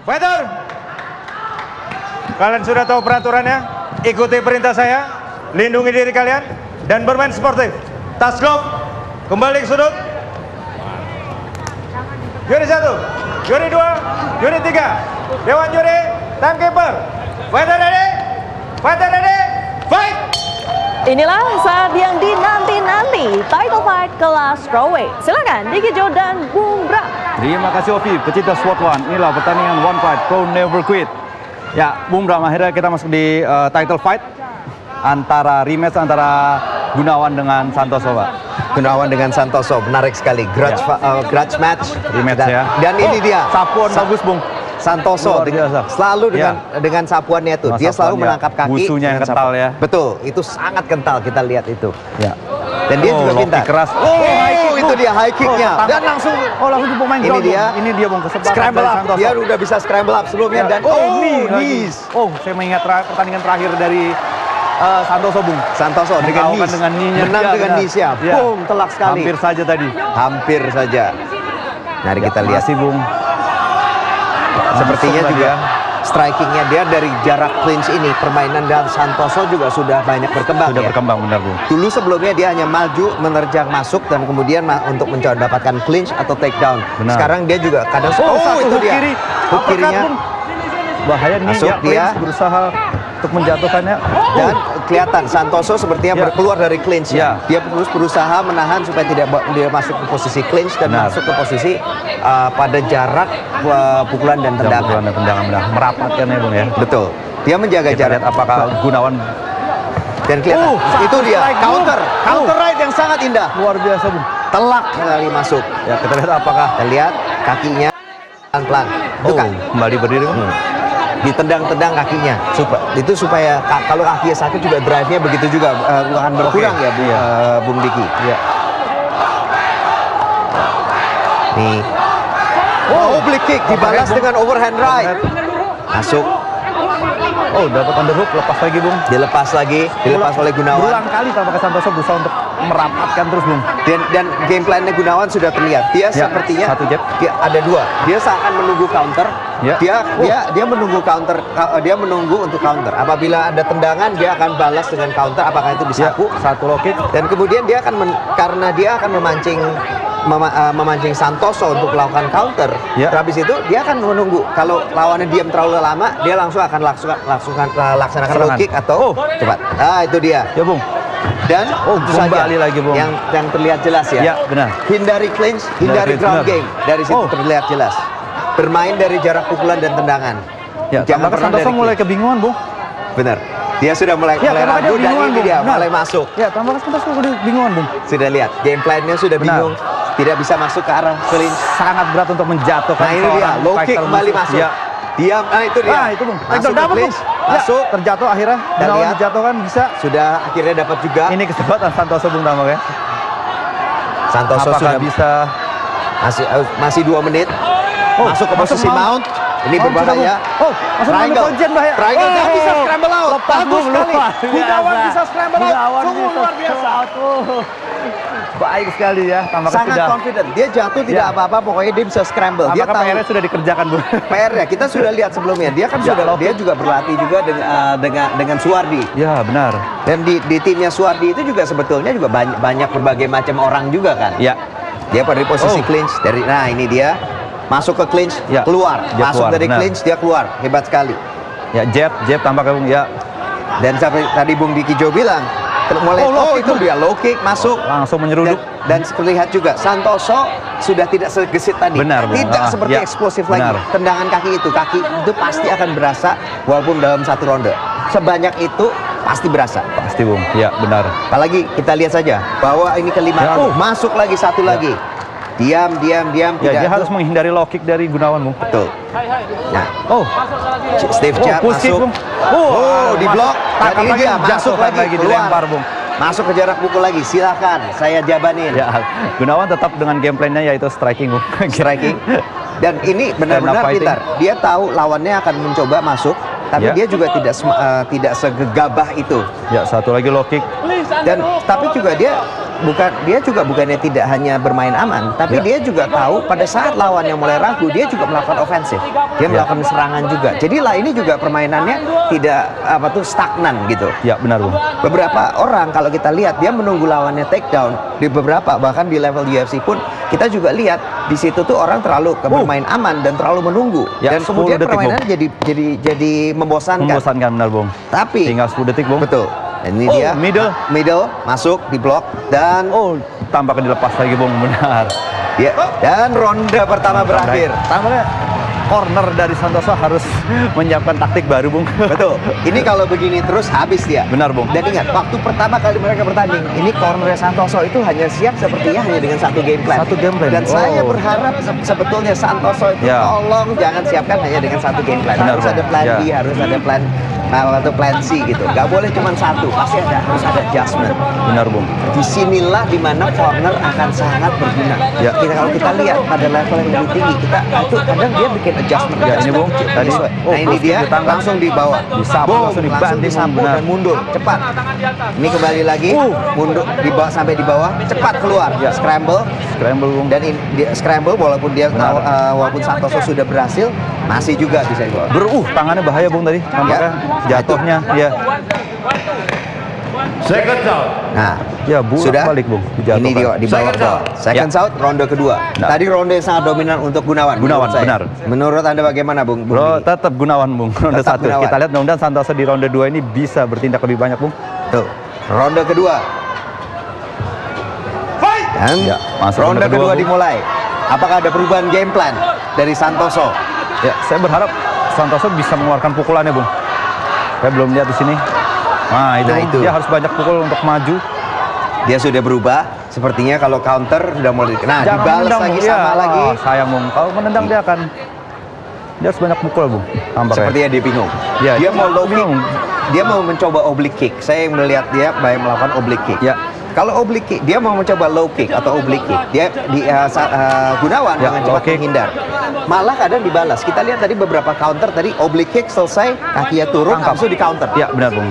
Fighter, kalian sudah tahu peraturannya. Ikuti perintah saya, lindungi diri kalian, dan bermain sportif. Tas lock, kembali ke sudut. Juri 1, juri 2, juri 3, Dewan Juri, timekeeper. Fighter ready, fight! Inilah saat yang dinanti-nanti, title fight kelas strawweight. Silakan Diki Jo dan Bung Bram. Terima kasih Ovi, pecinta Sport One. Inilah pertandingan One Fight, Pro Never Quit. Ya, Bung Bram, akhirnya kita masuk di title fight antara rematch antara Gunawan dengan Santoso, Pak. Gunawan dengan Santoso, menarik sekali. Grudge match. Rematch ya. Dan ini dia. Sapuan bagus, Bung. Santoso selalu dengan sapuannya itu, dia selalu menangkap kaki. Musuhnya yang kental ya. Betul, itu sangat kental, kita lihat itu. Ya. Dan dia juga pintar. Keras. Itu dia high kicknya. Dan langsung di pemain ini dia. Ini dia Bung, kesempatan scramble up. Santoso. Dia udah bisa scramble up sebelumnya dan knees. Saya mengingat pertandingan terakhir dari Santoso, Bung. Santoso dengan knee-nya. Menang dengan knees-nya. Boom, telak sekali. Hampir saja tadi. Hampir saja. Mari kita lihat sih, Bung. Sepertinya juga strikingnya dia dari jarak clinch ini, permainan dan Santoso juga sudah banyak berkembang. Sudah berkembang, benar, Bung. Dulu sebelumnya dia hanya maju, menerjang masuk dan kemudian untuk mencoba mendapatkan clinch atau takedown. Benar. Sekarang dia juga kadang itu dia. Hook kirinya. Bahaya nih, masuk dia berusaha untuk menjatuhkannya. Dan kelihatan Santoso sepertinya keluar dari clinch. Dia terus berusaha menahan supaya tidak dia masuk ke posisi clinch dan masuk ke posisi pada jarak pukulan dan tendangan. Merapatkan ya, Bung ya. Betul. Dia menjaga jarak. Apakah Gunawan dan kelihatan itu dia counter right yang sangat indah. Luar biasa, Bung. Telak sekali masuk. Ya, kita lihat apakah kita lihat kakinya pelan-pelan. Kembali berdiri, Bung. Ditendang-tendang kakinya supaya kalau kakinya sakit juga drive-nya begitu juga akan berkurang ya Bung Diki. Iya. Nih. Oblique kick dibalas dengan overhand right. Masuk. Dapat underhook, lepas lagi, Bung. Dilepas oleh Gunawan. Berulang kali tampaknya Santoso berusaha untuk merapatkan terus, Bung. Dan game plan-nya Gunawan sudah terlihat. Dia sepertinya satu jab. Dia ada dua. Dia seakan menunggu counter. Dia menunggu counter. Dia menunggu untuk counter. Apabila ada tendangan, dia akan balas dengan counter. Apakah itu disapu? Satu low kick. Dan kemudian dia akan karena dia akan memancing Santoso untuk melakukan counter. Habis itu dia akan menunggu. Kalau lawannya diam terlalu lama, dia langsung akan laksanakan low kick atau cepat. Itu dia. Ya, Bung. Dan itu saja lagi, Bung. Yang terlihat jelas ya. Ya, benar. Hindari clinch, hindari ground game. Dari situ terlihat jelas. Bermain dari jarak pukulan dan tendangan. Ya, jangan pernah Santoso mulai kebingungan, Bung. Benar. Dia sudah mulai ragu dan ini dia mulai masuk. Ya, tampaknya Santoso udah bingungan, Bung. Sudah lihat, game plan-nya sudah bingung. Tidak bisa masuk ke arah clinch. Sangat berat untuk menjatuhkan. Nah, ini dia, low kick kembali masuk. Diam, itu dia. Itu, Bung. Masuk ke clinch. Masuk, terjatuh akhirnya. Gunawan dijatuhkan bisa. Sudah akhirnya dapat juga. Ini kesempatan Santoso, Bung, tampaknya. Santoso sudah bisa. Masih 2 menit. Masuk ke posisi mount. Ini berbahaya. Triangle. Triangle dan bisa scramble out. Bagus sekali. Gunawan bisa scramble out. Sungguh luar biasa. Baik sekali ya. Sangat confident. Dia jatuh tidak apa-apa. Pokoknya dia bisa scramble. Dia tahu. PR-nya sudah dikerjakan, Bu. PR-nya kita sudah lihat sebelumnya. Dia kan dia juga berlatih juga dengan Suwardi. Ya, benar. Dan di timnya Suwardi itu juga sebetulnya juga banyak berbagai macam orang juga kan. Ya. Dia pada posisi clinch nah ini dia. Masuk ke clinch, keluar. Masuk dari clinch, dia keluar. Hebat sekali. Ya, jab tampaknya, Bung. Ya. Dan sampai tadi Bung Diki Jo bilang, itu dia low kick masuk. Langsung menyeruduk. Dan terlihat juga Santoso sudah tidak segesit tadi. Benar, tidak seperti eksplosif lagi. Tendangan kaki itu pasti akan berasa walaupun dalam 1 ronde. Sebanyak itu pasti berasa. Pasti, Bung. Ya, benar. Apalagi kita lihat saja bahwa ini kelima masuk lagi satu lagi. Diam. Ya, dia harus menghindari low kick dari Gunawan, Bung. Betul. Nah, Steve Jab masuk. Di blok. Dan ini dia masuk lagi, dilempar, Bung. Masuk ke jarak pukul lagi. Silakan, saya jabanin. Ya, Gunawan tetap dengan game plan-nya yaitu striking, Bung. Striking. Dan ini benar-benar pintar. Dia tahu lawannya akan mencoba masuk, tapi dia juga tidak segegabah itu. Ya, satu lagi low kick. Dan tapi juga dia bukannya tidak hanya bermain aman, tapi dia juga tahu pada saat lawannya mulai ragu, dia juga melakukan ofensif. Dia melakukan serangan juga. Jadi lah ini juga permainannya tidak stagnan gitu. Ya, benar Bung. Beberapa orang kalau kita lihat dia menunggu lawannya takedown di beberapa, bahkan di level UFC pun kita juga lihat di situ tuh orang terlalu bermain aman dan terlalu menunggu. Ya, Dan kemudian 10 detik, permainan jadi membosankan. Membosankan benar Bung. Tapi tinggal 10 detik Bung. betul. Dan ini dia middle masuk di blok dan tampaknya dilepas lagi Bung, benar. ya, dan ronde pertama berakhir. Tampaknya corner dari Santoso harus menyiapkan taktik baru Bung. Betul. Ini kalau begini terus habis dia. Benar Bung. Dan ingat, waktu pertama kali mereka bertanding, ini corner Santoso itu hanya siap sepertinya hanya dengan satu game plan. Satu game plan. Dan saya berharap sebetulnya Santoso itu tolong jangan siapkan hanya dengan satu game plan. Benar, harus ada plan B, harus ada plan atau plan C gitu. Gak boleh cuma satu, pasti harus ada adjustment. Benar Bung. Disinilah dimana corner akan sangat berguna. Ya. Kalau kita lihat pada level yang lebih tinggi, kita itu kadang dia bikin adjustment. Ya, ini Bung. Tadi. Nah ini dia langsung dibawa, disapu, langsung dibanting, disapu dan mundur cepat. Ini kembali lagi mundur dibawa sampai di bawah, cepat keluar. Ya. Scramble Bung. dan scramble walaupun dia walaupun Santoso sudah berhasil, masih juga bisa dibawa. Tangannya bahaya Bung tadi. Nampaknya jatuhnya. Ya. Second down. Nah, Ya, sudah balik Bung. Ini dia di bawah bawah. Second Ya. out, ronde kedua. Nah. Tadi ronde yang sangat dominan untuk Gunawan. Gunawan, menurut saya. benar. Menurut Anda bagaimana, Bung? Bro, tetap Gunawan Bung. Ronde Tetap 1. Gunawan. Kita lihat mudah-mudahan Santoso di ronde 2 ini bisa bertindak lebih banyak Bung. Tuh, ronde kedua. Dan Ya, masuk ronde ronde kedua, kedua Bung. dimulai. Apakah ada perubahan game plan dari Santoso? Ya, saya berharap Santoso bisa mengeluarkan pukulannya Bung. Saya belum lihat di sini. Nah, itu, Nah, Bung. itu. Dia harus banyak pukul untuk maju. Dia sudah berubah. Sepertinya kalau counter sudah mulai. Nah, Jangan dibalas menendang, lagi Bung. sama Ya, lagi. sayang Bung. Kalau menendang dia harus banyak pukul Bung. Tampaknya. Sepertinya dia bingung. Ya, dia mau low kick. bingung. Dia mau mencoba oblique kick. Saya melihat dia melakukan oblique kick. Ya. Kalau oblique kick, dia mau mencoba low kick atau oblique kick. Dia Gunawan Ya, dengan low cepat kick. menghindar. Malah kadang dibalas. Kita lihat tadi beberapa counter tadi oblique kick selesai, kakinya turun, Tangkap. langsung di counter. Ya, benar Bung.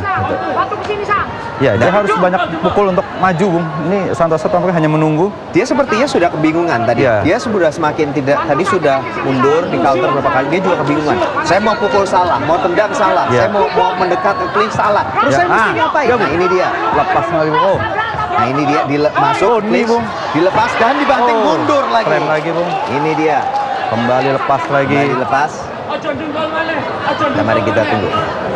Ya, dia harus banyak pukul untuk maju Bung. Ini Santoso tampaknya hanya menunggu. Dia sepertinya sudah kebingungan tadi. Ya. Dia sudah semakin tidak. Tadi sudah mundur di counter berapa kali. Dia juga kebingungan. Saya mau pukul salah, mau tendang salah, Ya. saya mau mendekat ke clinch salah. Terus Ya. saya mesti ngapain? Ya, Nah, ini dia. Lepas lagi Bung. Nah ini dia masuk, ini, clinch, Bung. dilepas dan dibanting mundur lagi. Keren lagi Bung. Ini dia. Kembali lepas lagi. Kembali lepas. Nah, mari kita tunggu.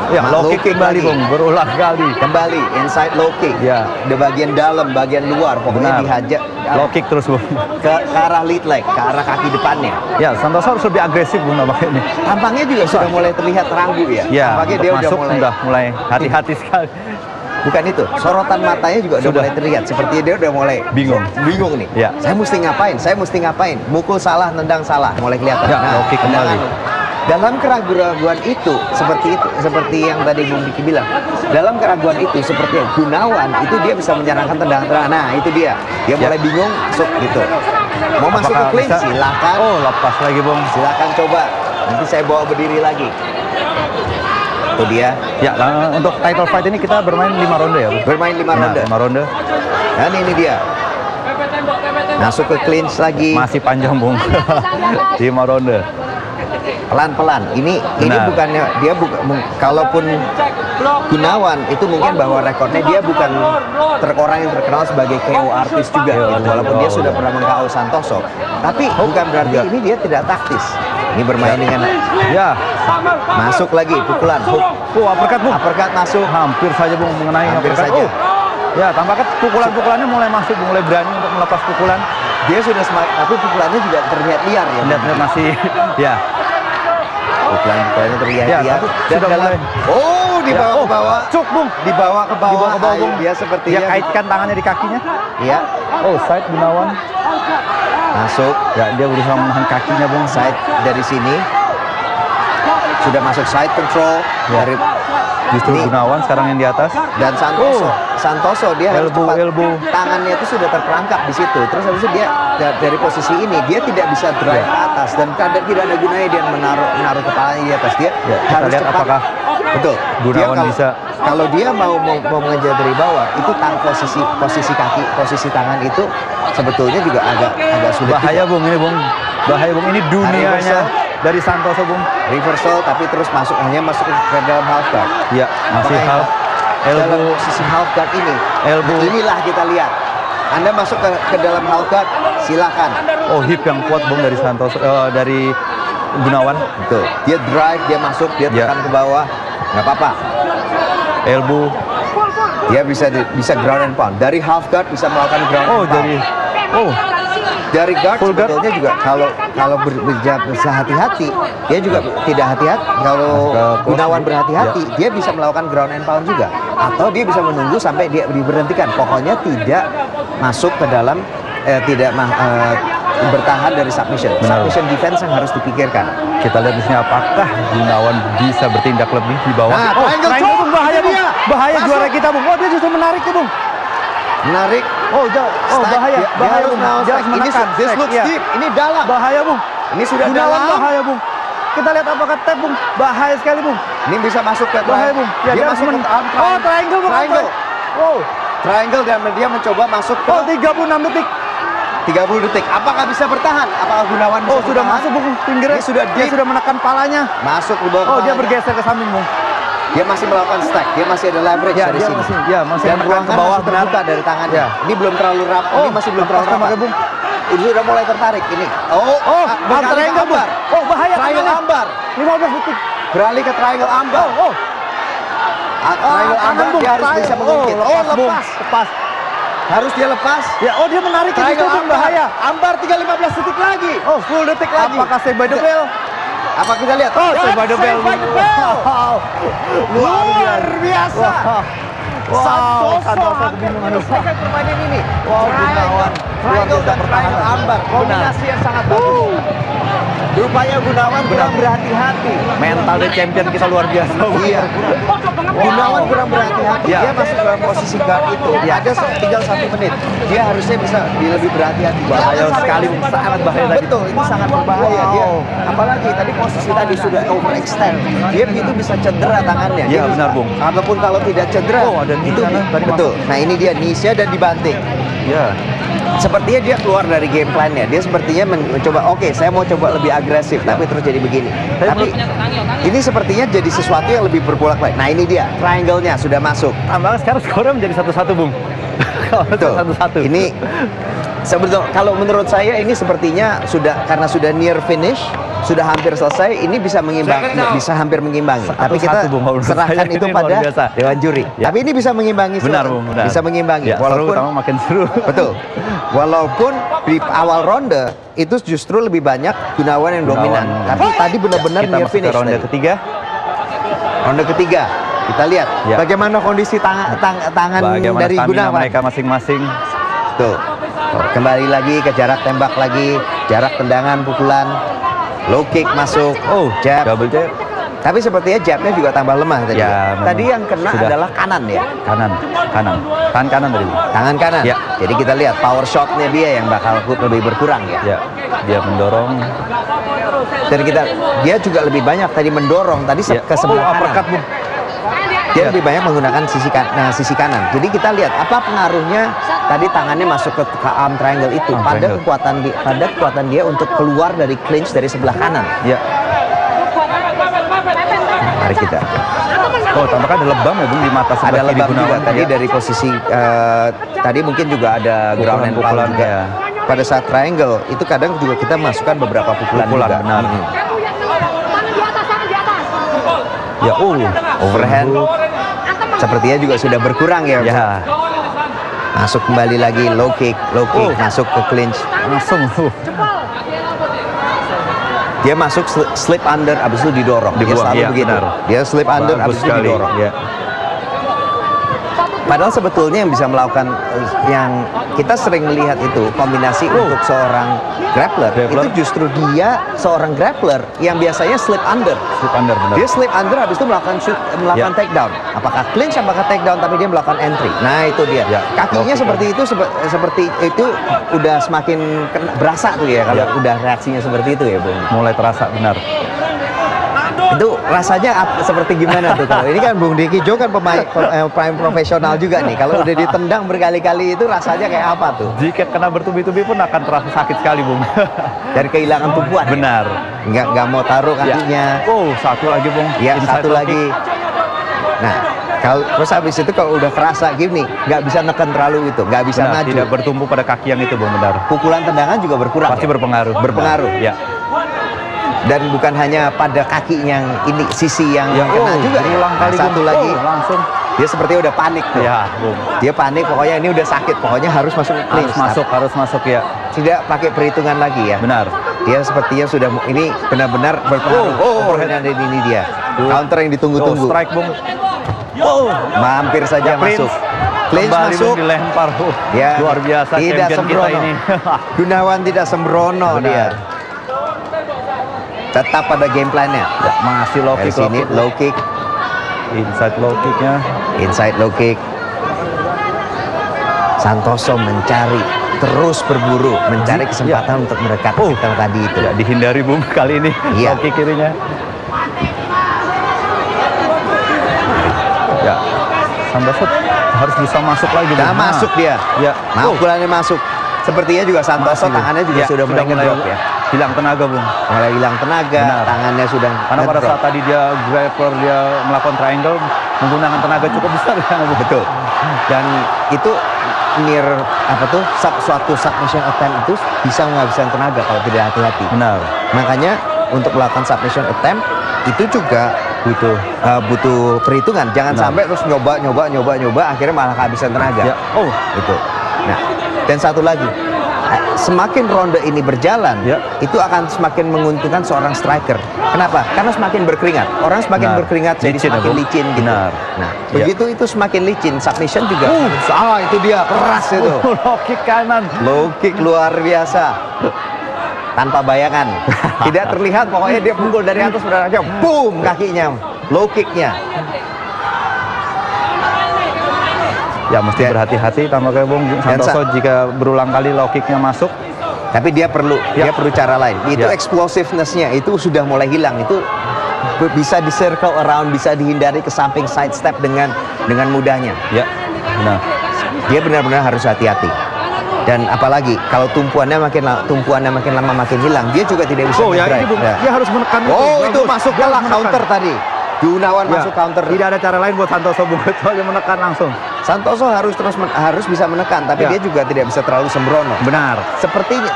Ya, low kick kembali lagi. Bung, berulang kali. Kembali inside low kick. Ya. Di bagian dalam, bagian luar, pokoknya Benar. dihajar Low kick terus Bung. ke arah lead leg, ke arah kaki depannya. Ya, Santoso harus lebih agresif Bung nampaknya ini. Tampaknya juga sudah mulai terlihat ragu ya. Ya, Tampaknya untuk dia masuk udah mulai hati-hati sekali. Bukan itu, sorotan matanya juga udah Sudah. mulai terlihat. Seperti dia udah mulai Bingung. Bingung nih. Ya. Saya mesti ngapain? Saya mesti ngapain? Mukul salah, nendang salah, mulai kelihatan. Ya, low kick kembali. Dalam keraguan itu, seperti yang tadi Bung Diki bilang, dalam keraguan itu seperti Gunawan itu dia bisa menyarankan tendangan. Nah, itu dia. Dia Ya. mulai bingung, masuk gitu. Mau masuk ke Apakah clinch, bisa? silakan. Oh, lepas lagi Bung. Silakan coba. Nanti saya bawa berdiri lagi. Itu dia. Ya, untuk title fight ini kita bermain 5 ronde ya Bung. Bermain 5 Nah, ronde. 5 ronde. Dan ini dia. Masuk ke clinch lagi. Masih panjang Bung. 5 ronde. Pelan-pelan. Ini Benar. bukannya dia kalaupun Gunawan itu mungkin bahwa rekornya dia bukan orang yang terkenal sebagai KO artis juga gitu, walaupun dia sudah pernah meng-KO Santoso. Tapi bukan berarti ini dia tidak taktis. Ini bermain dengan Ya, masuk lagi pukulan. Hook. uppercut Bung. Uppercut masuk. Hampir saja Bung mengenai Hampir uppercut. saja. Ya, tampaknya pukulan-pukulannya mulai masuk, Bung, mulai berani untuk melepas pukulan. Dia sudah tapi pukulannya juga terlihat liar ya. Lihat masih ya. Pukulannya terlihat Ya, liar. tapi Dan sudah dalam- mulai. Oh, dibawa Ya, ke bawah. Cuk Bung. Dibawa ke bawah. Dibawa ke bawah, Ayo, Bung. dia seperti Dia kaitkan tangannya di kakinya. Ya, Oh, side Gunawan. masuk. Ya, dia berusaha menahan kakinya Bung. Side dari sini. Sudah masuk side control Ya. dari Justru ini. Gunawan sekarang yang di atas. Dan Santoso dia harus Elbow, cepat. elbow. Tangannya itu sudah terperangkap di situ. Terus habis itu dia dari posisi ini dia tidak bisa drive Ya. ke atas dan tidak ada gunanya dia menaruh kepalanya di atas. Dia Ya, kita harus lihat cepat. apakah Betul. Gunawan bisa. kalau dia mau mengejar dari bawah, itu posisi kaki, posisi tangan itu sebetulnya juga agak sulit. Bahaya juga. Bung, ini Bung. Bahaya Bung, ini dunianya dari Santoso Bung. Reversal tapi terus hanya masuk ke dalam half guard. Ya, masih half. Dalam Elbow. posisi half guard ini. Elbow. Inilah kita lihat. Anda masuk ke dalam half guard, silakan. Oh, hip yang kuat Bung dari Santoso, dari Gunawan. Betul. Dia drive, dia masuk, dia Ya. tekan ke bawah, nggak apa-apa. Elbow. Dia bisa ground and pound. Dari half guard bisa melakukan ground Oh, and pound. Dari guard full guard. sebetulnya juga kalau hati-hati, dia juga tidak hati-hati. Kalau Masuk ke Gunawan post. berhati-hati, dia bisa melakukan ground and pound juga. Atau dia bisa menunggu sampai dia diberhentikan. Pokoknya tidak masuk ke dalam, bertahan dari submission. Benar. Submission defense yang harus dipikirkan. Kita lihat di sini apakah Gunawan bisa bertindak lebih di bawah. Nah, Oh, triangle triangle choke. Bung, bahaya Ini Bung. dia. Bahaya Masuk. juara kita Bung. Oh, dia justru menarik tuh Bung. Menarik. Oh, bahaya. Dia Bahaya harus Bung. melawan Dia harus strike. Ini menekan. this Strike, looks iya. deep. Ini dalam. Bahaya Bung. Ini sudah Gunawan dalam. bahaya Bung. Kita lihat apakah tap Bung. Bahaya sekali Bung. Ini bisa masuk ke Bahaya Bung. Ya, dia dia masuk harus ke arm Oh, triangle Bung. Triangle. Wow. Triangle dan dia mencoba masuk ke Oh, 36 detik. 30 detik. Apakah bisa bertahan? Apakah Gunawan bisa Oh, sudah bertahan? masuk Bung. Fingernya Dia sudah dia deep. sudah menekan palanya. Masuk di bawah Oh, dia kepalanya. bergeser ke samping Bung. Dia masih melakukan stack. Dia masih ada leverage Ya, dari dia sini. masih dan menekan ruangan ke bawah, masih terbuka benar. dari tangannya. Ya. Ini belum terlalu rapat. Oh, Ini masih belum terlalu lepaskan rapat. pakai Bung. Ini sudah mulai tertarik ini. Oh, beralih ke triangle Bung. ambar. Oh, bahaya Triangle tangannya. ambar. 15 detik. Beralih ke triangle ambar. Oh. Triangle ambar Bung. dia harus bisa mengungkit. Oh, Bung. lepas. Lepas. Harus dia lepas. Ya, oh dia menarik ke situ Triangle Bung, ambar. bahaya. Ambar tinggal 15 detik lagi. Oh, 10 detik lagi. Apakah Save by the Bell? Apa kita lihat? Oh, Save by the Save Bell. by the Bell. Wow. Luar biasa. Santoso Santoso kebingungan. menyelesaikan permainan ini. Wow, Gunawan. Triangle dan triangle ambar. Kombinasi yang sangat bagus. Rupanya Gunawan kurang berhati-hati. Mental dari champion kita luar biasa. Iya. Gunawan kurang berhati-hati. Ya. Dia masih dalam posisi guard itu. Ada tinggal 1 menit. Dia harusnya bisa lebih berhati-hati. Bahaya Jangan sampai sekali, masuk. sangat bahaya tadi. Betul, itu sangat berbahaya. Dia, Wow. apalagi tadi posisi tadi sudah overextend. Dia begitu bisa cedera tangannya. Iya, Dia bisa- benar, Bung. Ataupun kalau tidak cedera. Oh, ada knee itu sana tadi betul. Nah, ini dia knee-nya dan dibanting. Ya. Sepertinya dia keluar dari game plan-nya. Dia sepertinya mencoba, oke, saya mau coba lebih agresif, tapi terus jadi begini. Tapi ini sepertinya jadi sesuatu yang lebih berbolak-balik. Nah, ini dia, triangle-nya sudah masuk. Tambahkan sekarang skornya menjadi 1-1 Bung. Betul. 1-1. Ini sebetulnya kalau menurut saya ini sepertinya karena sudah near finish, sudah hampir selesai, ini bisa bisa hampir mengimbangi. Tapi kita 1-1, Bung. Menurut serahkan saya itu ini luar pada biasa. dewan juri. Ya. Tapi ini bisa mengimbangi. Benar Bung, benar. Bisa mengimbangi. Ya, seru, tambah makin seru. Betul. Walaupun di awal ronde itu justru lebih banyak Gunawan yang dominan. Tapi tadi benar-benar Kita near masuk ke finish. ronde tadi. ketiga. Ronde ketiga. Kita lihat Ya. bagaimana kondisi tangan Bagaimana dari stamina Gunawan. mereka masing-masing. Tuh. Kembali lagi ke jarak tembak lagi, jarak tendangan, pukulan, low kick masuk, Oh, jab. double jab. Tapi sepertinya jabnya juga tambah lemah tadi. Ya, memang. Tadi yang kena Sudah. adalah kanan ya, Kanan. Tangan kanan tadi. tangan kanan. Ya. Jadi kita lihat power shotnya dia yang bakal lebih berkurang ya. Ya, dia mendorong. Dan dia juga lebih banyak tadi mendorong tadi Ya. ke sebelah kanan. uppercut, Bung. Dia Ya. lebih banyak menggunakan sisi kanan. Jadi kita lihat apa pengaruhnya tadi tangannya masuk ke arm triangle itu Arm pada triangle. kekuatan dia untuk keluar dari clinch dari sebelah kanan. Ya. Mari kita. Oh, tampaknya ada lebam ya Bung di mata Ada sebelah kiri lebam juga Gunawan. tadi Ya. dari posisi tadi mungkin juga ada ground and pound Pukulan-pukulan, juga. ya. Pada saat triangle itu kadang juga kita masukkan beberapa pukulan juga. benar. Mhm. Ya, Overhand sepertinya juga sudah berkurang ya. Ya, Masuk kembali lagi low kick, masuk ke clinch. langsung. Dia masuk slip under, abis itu didorong. Dia Dibuang, selalu iya, begitu. benar. Dia slip under, Bagus abis itu sekali. didorong. Ya. Padahal sebetulnya yang bisa melakukan yang kita sering melihat itu kombinasi untuk seorang grappler, Grappler. itu justru dia seorang grappler yang biasanya slip under. Slip under, benar. Dia slip under habis itu melakukan Ya. takedown. Apakah clinch, apakah takedown, tapi dia melakukan entry. Nah, itu dia. Ya. Kakinya Low kick. seperti itu udah semakin berasa tuh ya kalau Ya. udah reaksinya seperti itu ya, Bung. Mulai terasa benar. Itu rasanya seperti gimana tuh kalau ini kan Bung Diki Jo kan pemain profesional juga nih. Kalau udah ditendang berkali-kali itu rasanya kayak apa tuh? Jika kena bertubi-tubi pun akan terasa sakit sekali, Bung. Dari kehilangan tumpuan. Benar. Nggak mau taruh kakinya. Oh, satu lagi, Bung. Ya, Inside satu low lagi. kick. Nah, terus habis itu kalau udah kerasa gini, nggak bisa neken terlalu itu, nggak bisa Benar, maju. tidak bertumpu pada kaki yang itu, Bung, benar. Pukulan tendangan juga berkurang. Pasti ya? berpengaruh. Berpengaruh. Ya. Dan bukan hanya pada kaki yang ini, sisi yang kena juga. Berulang Nah, kali, satu Bung. lagi, Langsung. dia seperti udah panik tuh. Ya, Bung. Dia panik, pokoknya ini udah sakit, pokoknya harus masuk clinch. Harus masuk ya. Tidak pakai perhitungan lagi ya. Benar. Dia sepertinya sudah ini benar-benar berpengaruh. Overhand dan ini dia. Counter yang ditunggu-tunggu. Strike, Bung. Hampir saja Clinch. masuk. Clinch Kembali, masuk. Bung, dilempar. Ya, Luar biasa tidak champion kita sembrono. ini. Gunawan tidak sembrono Benar. dia. Tetap pada game plan-nya. Ya, masih low Dari kick, sini low kick, inside low kicknya. inside low kick. Santoso mencari, terus berburu, mencari kesempatan untuk merekat yang tadi itu. Tidak dihindari, Bung, kali ini. Iya. Low kick kirinya. Ya, Santoso harus bisa masuk lagi, Bung. Nah, masuk dia. Ya. Nah, pukulannya masuk. Sepertinya juga Santoso Masih, Bung. tangannya juga Ya, sudah mulai ngedrop ya. Hilang tenaga, Bung. Mulai hilang tenaga, Benar. tangannya sudah Karena pada ngedrop. saat tadi dia grappler, dia melakukan triangle menggunakan tenaga cukup besar kan, Bung. Betul. Dan itu near suatu submission attempt itu bisa menghabiskan tenaga kalau tidak hati-hati. Benar. Makanya untuk melakukan submission attempt itu juga butuh perhitungan. Jangan Benar. sampai terus nyoba akhirnya malah kehabisan tenaga. Ya. Oh, Itu. Nah, dan satu lagi, semakin ronde ini berjalan, Ya. itu akan semakin menguntungkan seorang striker. Kenapa? Karena semakin berkeringat. Orang semakin Benar. berkeringat jadi Licin, semakin ya, Bung? licin gitu. Benar. Nah, Ya. begitu itu semakin licin, submission juga. Itu dia keras itu. low kick kanan. Low kick luar biasa. Tanpa bayangan. Tidak terlihat, pokoknya dia pukul dari atas benar aja. Boom, kakinya. Low kicknya. Ya, mesti berhati-hati tampaknya, Bung Santoso jika berulang kali low kicknya masuk. Tapi dia perlu cara lain. Itu Ya. explosiveness-nya itu sudah mulai hilang. Itu bisa di circle around, bisa dihindari ke samping side step dengan mudahnya. Ya. Nah, Dia benar-benar harus hati-hati. Dan apalagi kalau tumpuannya makin lama makin hilang, dia juga tidak bisa ya ngedrive. ini, Bung. Ya. Dia harus menekan. Itu masuk Dia kalah harus menekan. counter tadi. Gunawan Ya, masuk counter. Tidak ada cara lain buat Santoso, Bung, kecuali menekan langsung. Santoso harus bisa menekan, tapi Ya. dia juga tidak bisa terlalu sembrono. Benar.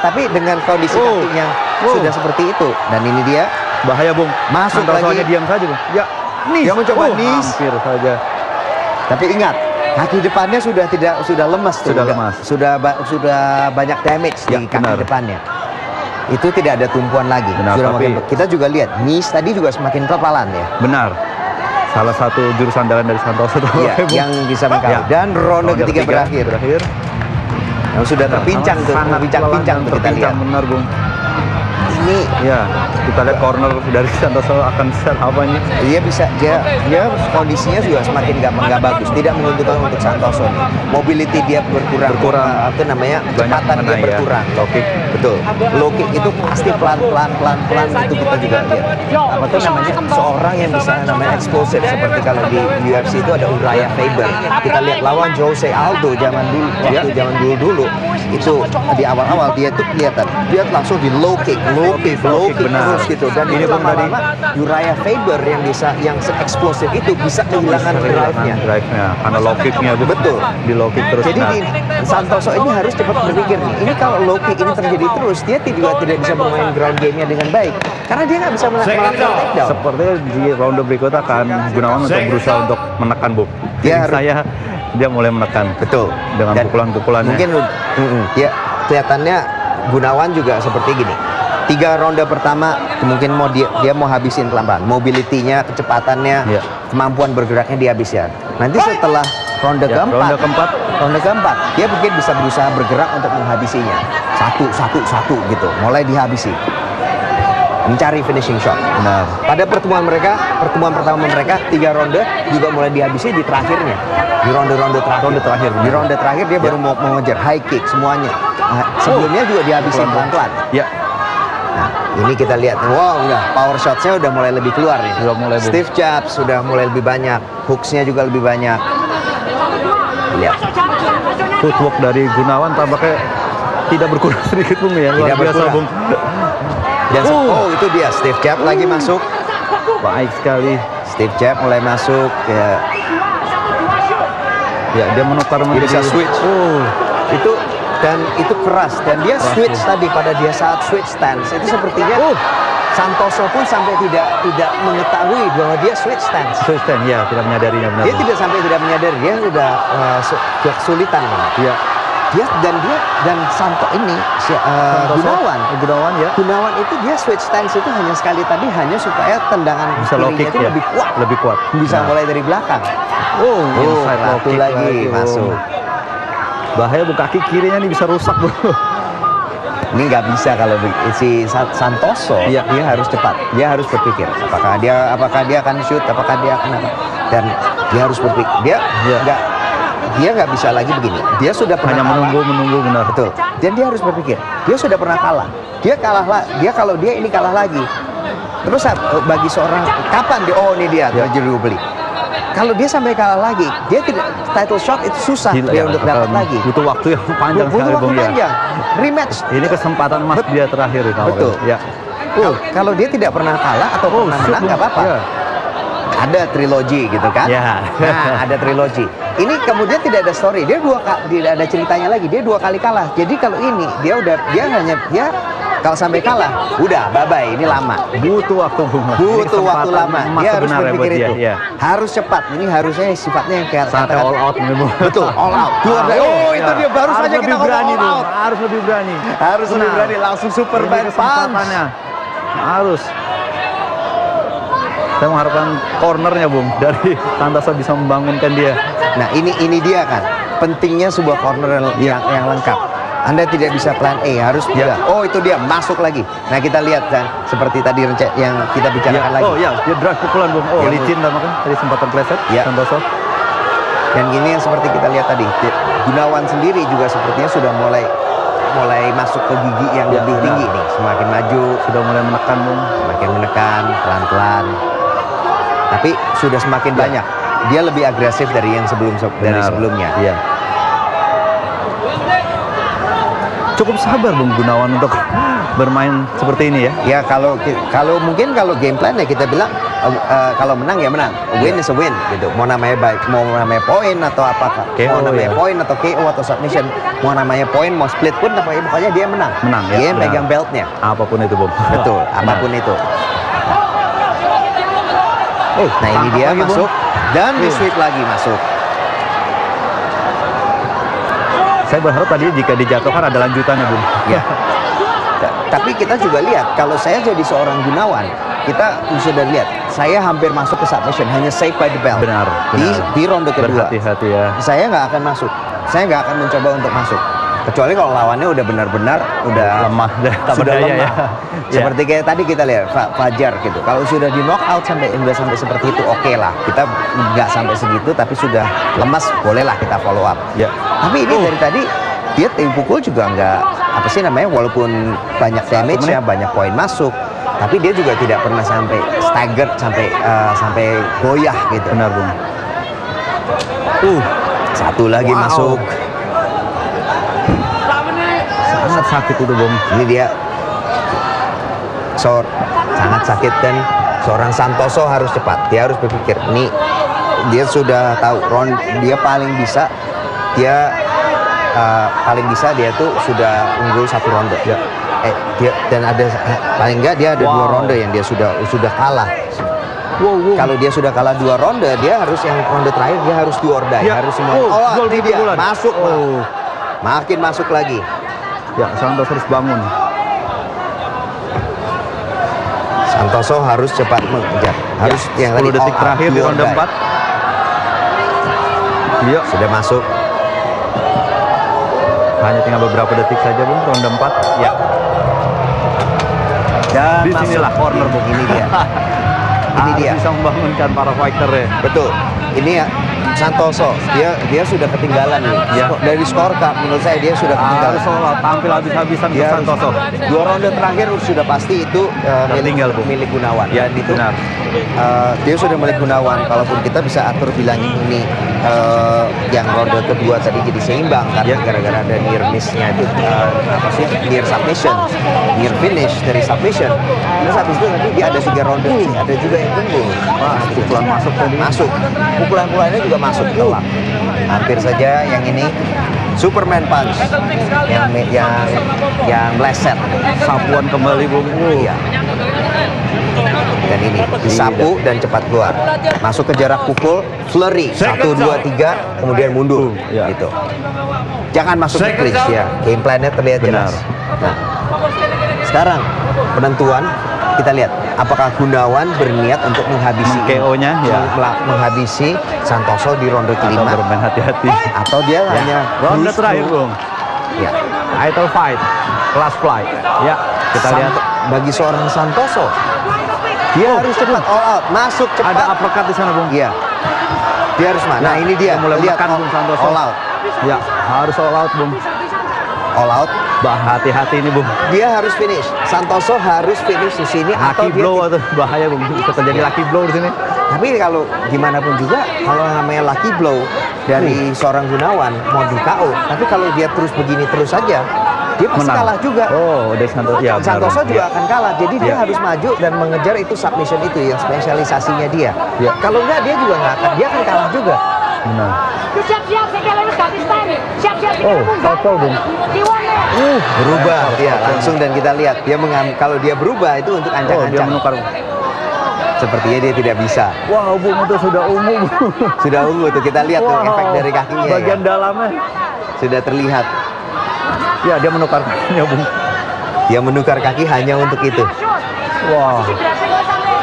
Tapi dengan kondisi kakinya sudah seperti itu, dan ini dia Bahaya, Bung. Masuk Santosonya lagi. diam saja, Bung. Ya. Nis. Dia mencoba nis. Hampir saja. Tapi ingat, kaki depannya sudah lemas tuh. Sudah lemas. Sudah banyak damage Ya, di kaki benar. depannya. Itu tidak ada tumpuan lagi. Benar, Sudah tapi- makin, kita juga lihat knees tadi juga semakin kepalan ya. Benar. Salah satu jurus andalan dari Santoso tuh. Iya, Bung. yang bisa mengkalah. Ya. Dan ronde ketiga berakhir. Yang sudah terpincang tuh, Sangat terpincang tuh kita terpincang, lihat. benar, Bung. Ini Ya, kita lihat corner dari Santoso akan set apa ini. dia kondisinya juga semakin nggak bagus, tidak menguntungkan untuk Santoso nih. Mobility dia berkurang. Apa namanya, kecepatan dia mengenai ya. berkurang. Low kick. Betul. Low kick itu pasti pelan itu kita juga lihat. Apa tuh namanya, seorang yang bisa namanya explosive seperti kalau di UFC itu ada Uriah Faber. Kita lihat lawan Jose Aldo zaman dulu itu di awal-awal dia tuh kelihatan dia langsung di low kick benar. terus gitu. Dan Ini, ini Bung, tadi. lama-lama Uriah Faber yang eksplosif itu bisa kehilangan drive-nya. Drive-nya karena low kick-nya, Bung. Betul. Di low kick terus. Jadi Nah, Santoso ini harus cepat berpikir nih. Ini kalau low kick ini terjadi terus, dia juga tidak bisa bermain ground game-nya dengan baik. Karena dia nggak bisa melakukan takedown. sepertinya di ronde berikutnya akan Gunawan untuk berusaha untuk menekan, Bung. Dia Dia mulai menekan. Betul. Dengan Dan pukulan-pukulannya. Mungkin ya kelihatannya Gunawan juga seperti gini. 3 ronde pertama mungkin dia mau habisin pelan-pelan. Mobility-nya, kecepatannya, Ya. kemampuan bergeraknya dihabiskan. Nanti setelah ronde Ya, ronde keempat. dia mungkin bisa berusaha bergerak untuk menghabisinya. Satu gitu. Mulai dihabisi. Mencari finishing shot. Benar. Pada pertemuan pertama mereka 3 ronde juga mulai dihabisi di terakhirnya. Di ronde-ronde terakhir. Di ronde terakhir dia baru mau mengejar high kick semuanya. Nah, sebelumnya juga dihabisi pelan-pelan. Ya. Nah, Ini kita lihat, wow, udah power shot-nya udah mulai lebih keluar nih. Udah mulai, Bung. Steve Jobs sudah mulai lebih banyak, hooks-nya juga lebih banyak. Lihat. Footwork dari Gunawan tampaknya tidak berkurang sedikit, Bung, ya. Luar Tidak biasa, berkurang. Bung. Dan oh, itu dia Steve Jobs lagi masuk. Baik sekali. Steve Jobs mulai masuk ya. Ya, dia menukar Dia bisa switch. Oh, Itu dan itu keras dan dia switch tadi pada dia saat switch stance itu sepertinya Santoso pun sampai tidak mengetahui bahwa dia switch stance. switch stand, ya, tidak menyadarinya benar. Dia tidak sampai tidak menyadari, dia sudah kesulitan. Iya. Dan Santo ini Gunawan itu dia switch stance itu hanya sekali tadi hanya supaya tendangan Bisa low kirinya kick, itu ya. lebih kuat. Bisa Nah. mulai dari belakang. Oh, inside low Satu kick lagi masuk. Bahaya, Bu, kaki kirinya nih bisa rusak, Bu. Ini nggak bisa kalau si Santoso, Iya. dia harus cepat, dia harus berpikir apakah dia akan shoot, apakah dia akan apa, dan dia harus berpikir, dia nggak bisa lagi begini. Dia sudah pernah Hanya menunggu benar. betul, dan dia harus berpikir, dia sudah pernah kalah, kalau dia ini kalah lagi, terus bagi seorang kapan dia ini dia terjadi beli. Kalau dia sampai kalah lagi, dia tidak title shot itu susah dia untuk dapat lagi. Butuh waktu yang panjang Butuh sekali, waktu Bung, ya. panjang. Rematch. Ini kesempatan emas dia terakhir itu. Betul. Ya. Kalau dia tidak pernah kalah atau pernah shoot, menang Bung. nggak apa-apa. Ya. Ada trilogi gitu kan? Ya. Nah, ada trilogi. Ini kemudian tidak ada story. Dia tidak ada ceritanya lagi. Dia 2 kali kalah. Jadi kalau ini dia kalau sampai kalah, udah bye-bye, ini lama. Butuh waktu, Bung. Ini Butuh waktu kesempatan lama. emas Dia harus sebenarnya buat berpikir dia. itu. Ya. Harus cepat. Ini harusnya sifatnya yang kayak Saatnya all out nih, Bung. Betul, all out. Keluar dari, itu dia baru Harus saja lebih kita ngomong berani, all Bung. out. Harus lebih berani. Harus lebih Benar. berani, langsung super Ini bad punch. kesempatannya. Harus. Saya mengharapkan cornernya, Bung, dari Santoso bisa membangunkan dia. Nah, ini dia kan pentingnya sebuah corner yang lengkap. Anda tidak bisa plan A, harus Ya. oh itu dia masuk lagi. Nah, kita lihat kan seperti tadi yang kita bicarakan lagi. Oh ya, dia drive pukulan, Bung. Oh, Ya, licin tampaknya tadi sempat terpleset Ya. Santoso. Dan ini yang seperti kita lihat tadi, Gunawan sendiri juga sepertinya sudah mulai masuk ke gigi yang Ya, lebih benar. tinggi nih. Semakin maju, Sudah mulai menekan, Bung. semakin menekan pelan-pelan. Tapi sudah semakin banyak. Dia lebih agresif dari yang Benar. sebelumnya. Iya. Cukup sabar, Bung, Gunawan untuk bermain seperti ini ya. Ya kalau mungkin kalau game plan ya kita bilang kalau menang ya menang, win is a win gitu. Mau namanya poin atau apakah, KO, mau namanya ya. poin atau KO atau submission, mau namanya poin mau split pun pokoknya dia menang. Menang, ya, Dia benar. megang beltnya. Apapun itu, Bung. Betul, Benar. apapun itu. Nah ini tangkap dia lagi, Bung. masuk dan di sweep lagi masuk. Saya berharap tadi jika dijatuhkan ada lanjutannya, Bung. Ya. Tapi kita juga lihat, kalau saya jadi seorang Gunawan, kita sudah lihat, saya hampir masuk ke submission, hanya saved by the bell. Benar. Di ronde kedua. Berhati-hati ya. Saya nggak akan masuk. Saya nggak akan mencoba untuk masuk. Kecuali kalau lawannya udah benar-benar udah Lemah, tak sudah berdaya, lemah. ya. Seperti kayak tadi kita lihat Fajar gitu. Kalau sudah di knock out sampai seperti itu, oke lah. Kita nggak sampai segitu, tapi sudah lemas, bolehlah kita follow up. Ya. Tapi ini dari tadi dia pukul juga nggak apa sih namanya, walaupun banyak damage-nya, banyak poin masuk, tapi dia juga tidak pernah sampai staggered, sampai goyah gitu. Benar, Bung. Satu lagi Wow. masuk. Sangat sakit itu, Bung. Ini dia sangat sakit dan seorang Santoso harus cepat. Dia harus berpikir. Ini dia sudah tahu dia paling bisa. Dia tuh sudah unggul 1 ronde. Ya. Dan ada paling enggak dia ada 2 ronde yang dia sudah kalah. Kalau dia sudah kalah 2 ronde, dia harus yang ronde terakhir dia harus do or die, Ya. harus semua. Gol Ini dia pukulan. masuk. Makin masuk lagi. Ya, Santoso harus bangun. Santoso harus cepat mengejar. Harus yang 10 tadi detik all out, terakhir di do or ronde die. 4. Iya, Sudah masuk. hanya tinggal beberapa detik saja, Bung, ronde 4. Ya. Dan Disinilah masuk. corner, Bung. Ini dia. Ini Harus dia. bisa membangunkan para fighter ya. Betul. Ini ya Santoso, dia sudah ketinggalan nih. Ya. Dari skor card menurut saya dia sudah ketinggalan. Harus all out, tampil habis-habisan ke Dia harus- Santoso. 2 ronde terakhir sudah pasti itu Tertinggal, Bu. milik Gunawan. Ya, Dan itu benar. dia sudah milik Gunawan. Kalaupun kita bisa atur bilangin ini yang ronde kedua tadi jadi seimbang karena Ya. gara-gara ada near miss-nya itu apa sih near submission, near finish dari submission. Terus habis itu nanti dia ada 3 ronde, ada juga yang unggul. Wah, pukulan masuk tadi. Masuk. Pukulan-pukulannya juga masuk telak. Hampir saja yang ini Superman punch yang meleset. Sapuan kembali, Bung. Iya. Dan ini disapu dan cepat keluar. Masuk ke jarak pukul, flurry 1 2 3 kemudian mundur Ya. gitu. Jangan masuk ke clinch ya. Game plan-nya terlihat Benar. jelas. Nah, sekarang penentuan kita lihat apakah Gunawan berniat untuk menghabisi KO-nya, ya. menghabisi Santoso di ronde Atau kelima bermain hati-hati. atau dia hanya Ronde cruise terakhir, through. Bung. Ya. Title fight, class flight. Ya, kita lihat. Bagi seorang Santoso, dia harus cepat all out, masuk cepat. Ada uppercut di sana, Bung. Iya. Dia harus mana? Nah, Ya, ini dia. mulai Lihat menekan, Bung Santoso. all out. Ya, harus all out, Bung. All out. Bah, hati-hati ini, Bung. Dia harus finish. Santoso harus finish di sini atau Lucky dia blow atau bahaya, Bung. Bisa terjadi lucky blow di sini. Tapi kalau gimana pun juga kalau namanya lucky blow dari seorang Gunawan mau di KO, tapi kalau dia terus begini terus saja, dia pasti Menang. kalah juga. Oh, udah Santoso. Ya, benar, Santoso Bung. juga Ya. akan kalah. Jadi dia Ya. harus maju dan mengejar itu submission itu yang spesialisasinya dia. Ya. Kalau enggak dia juga nggak akan, dia akan kalah juga. Benar. Siap-siap sekarang Pakistan. Siap-siap Oh, southpaw, Bung. Berubah dia langsung dan kita lihat dia kalau dia berubah itu untuk Oh, dia ancang-ancang. menukar. Sepertinya dia tidak bisa. Wow, Bung, itu sudah ungu, Bung. Sudah ungu tuh kita lihat tuh Wow, efek dari kakinya bagian ya. dalamnya. Sudah terlihat. Ya, dia menukar kakinya, Bung. Dia menukar kaki hanya untuk itu. Wah,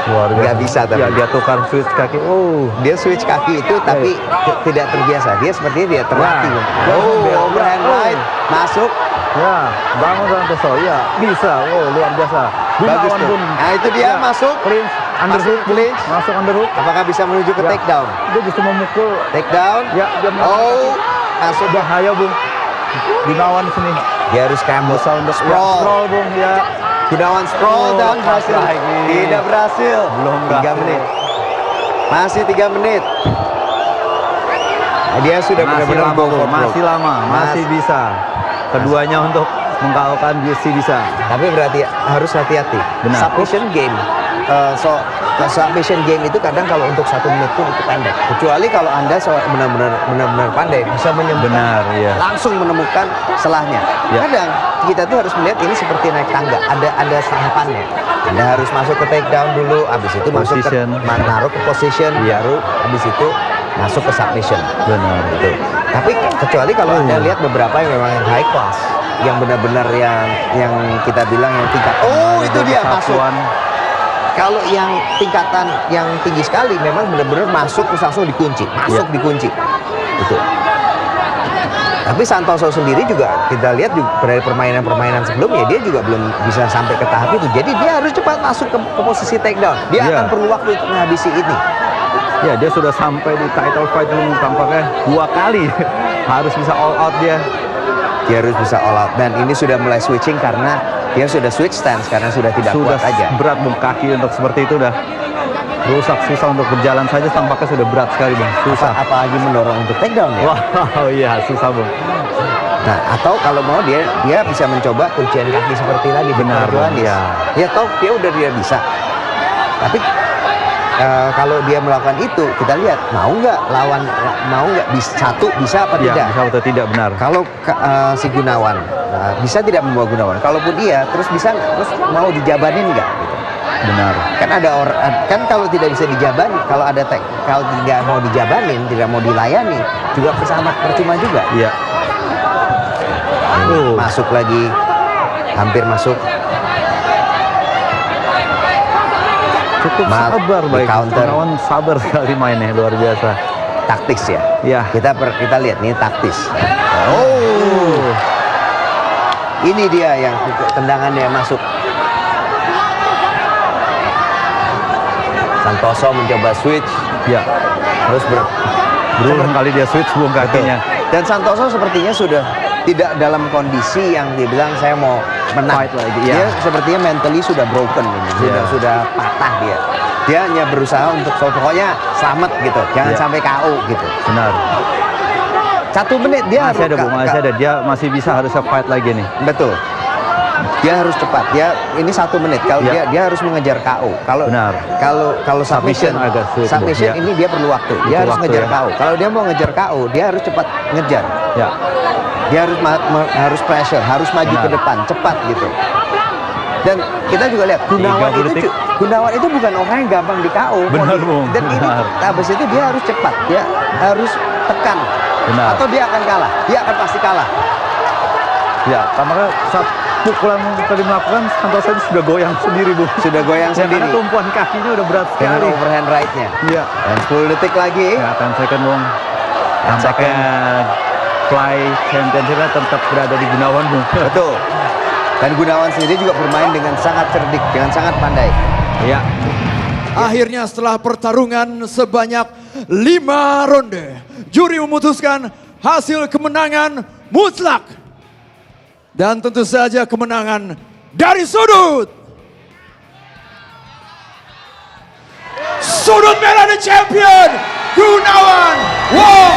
luar biasa. Nggak bisa tapi. Ya, dia tukar switch kaki. Oh, Dia switch kaki itu tapi tidak terbiasa. Dia sepertinya dia terlatih. Ya. Oh, Ya. overhand Oh. right masuk. ya, bangun Santoso. Ya, bisa. Oh, luar biasa. Bagus Gunawan, tuh. Bung. Nah, itu dia Ya, masuk. clinch, underhook, Masuk clinch. masuk underhook. Apakah bisa menuju ke Ya. takedown? Dia justru memukul. Takedown. Ya, dia melakukan Oh, masuk. bahaya, Bung. Gunawan di sini. Dia harus scramble. Berusaha untuk Sprawl. scroll, Bung. Ya. Gunawan scroll Oh, dan berhasil. lagi. Tidak berhasil. Belum 3 berhasil. menit. Masih 3 menit. Nah, dia sudah Masih benar-benar lama, go Bung. for broke. Masih lama, masih bisa. Keduanya untuk mengkalahkan UFC bisa. Tapi berarti harus hati-hati. Benar. Submission game. Submission game itu kadang kalau untuk 1 menit pun itu pendek. Kecuali kalau Anda benar-benar pandai bisa menyembuhkan. Benar, iya. Langsung menemukan celahnya. Ya. Kadang kita tuh harus melihat ini seperti naik tangga. Ada tahapannya. Anda harus masuk ke takedown dulu, habis itu masuk ke Position. naruh ke position, Iya. baru habis itu masuk ke submission. Benar. Gitu. Tapi kecuali kalau Anda lihat beberapa yang memang yang high class, yang benar-benar yang kita bilang yang tingkat. Oh, itu dia masuk. Kesatuan. Kalau yang tingkatan yang tinggi sekali memang benar-benar masuk terus langsung dikunci, masuk Ya. dikunci. Itu. Tapi Santoso sendiri juga kita lihat juga dari permainan-permainan sebelumnya dia juga belum bisa sampai ke tahap itu. Jadi dia harus cepat masuk ke posisi takedown. Dia Ya. akan perlu waktu untuk menghabisi ini. Ya, dia sudah sampai di title fight Bung, tampaknya 2 kali. Harus bisa all out dia. Dia harus bisa all out dan ini sudah mulai switching karena dia sudah switch stance karena sudah tidak Sudah kuat aja. berat, Bung. Kaki untuk seperti itu udah rusak, susah untuk berjalan saja, tampaknya sudah berat sekali, Bung. Susah. Apalagi mendorong untuk takedown ya. Wow, iya, susah, Bung. Nah, atau kalau mau dia bisa mencoba kuncian kaki seperti tadi. Benar, Victor Johannes. ya. Ya toh dia udah dia bisa. Tapi kalau dia melakukan itu, kita lihat mau nggak satu bisa apa Ya, tidak. bisa atau tidak, benar. Kalau si Gunawan bisa tidak membawa Gunawan. Kalaupun iya, terus mau dijabanin nggak? Gitu. Benar. Kan ada kan kalau tidak bisa dijaban, kalau tidak mau dijabanin, tidak mau dilayani, juga percuma juga. Iya. Ini masuk lagi, hampir masuk. Cukup Maaf, sabar, di baik. counter. Gunawan sabar sekali mainnya, luar biasa. Taktis ya. Ya. Kita lihat nih taktis. Oh. Ini dia yang tendangannya masuk. Santoso mencoba switch, Ya. terus Berulang kali dia switch bung kakinya. Dan Santoso sepertinya sudah tidak dalam kondisi yang dibilang saya mau menang. Fight lagi, Dia ya. sepertinya mentally sudah broken ini. Sudah patah dia. Dia hanya berusaha untuk pokoknya selamat gitu. Jangan sampai KO gitu. Benar. 1 menit dia Masih ada bung, masih ada. Dia masih bisa harusnya fight lagi nih. Betul. Dia harus cepat. Ini 1 menit. Kalau dia harus mengejar KO. Benar. Kalau submission agak sulit, submission ya. ini dia perlu waktu. Dia Butuh harus waktu, ngejar ya. KO. Kalau dia mau ngejar KO, dia harus cepat ngejar. Ya. Dia harus pressure, harus maju Benar. ke depan, cepat gitu. Dan kita juga lihat 30 detik. Gunawan itu bukan orang yang gampang di KO. Benar, Bung. Dan ini Benar. habis itu dia harus cepat, dia harus tekan. Benar. Atau dia akan kalah. Dia akan pasti kalah. Ya, karena saat pukulan tadi melakukan, Santoso itu sudah goyang sendiri, Bu. Sudah goyang Ya, sendiri. karena tumpuan kakinya udah berat Dengan sekali. overhand right-nya. Iya. Dan 10 detik lagi. Ya, 10 second, Bung. Tampaknya Fly Championship-nya tetap berada di Gunawan, Bung. Betul. Dan Gunawan sendiri juga bermain dengan sangat cerdik, dengan sangat pandai. Ya. Akhirnya setelah pertarungan sebanyak 5 ronde, juri memutuskan hasil kemenangan mutlak. Dan tentu saja kemenangan dari sudut merah the champion Gunawan Wong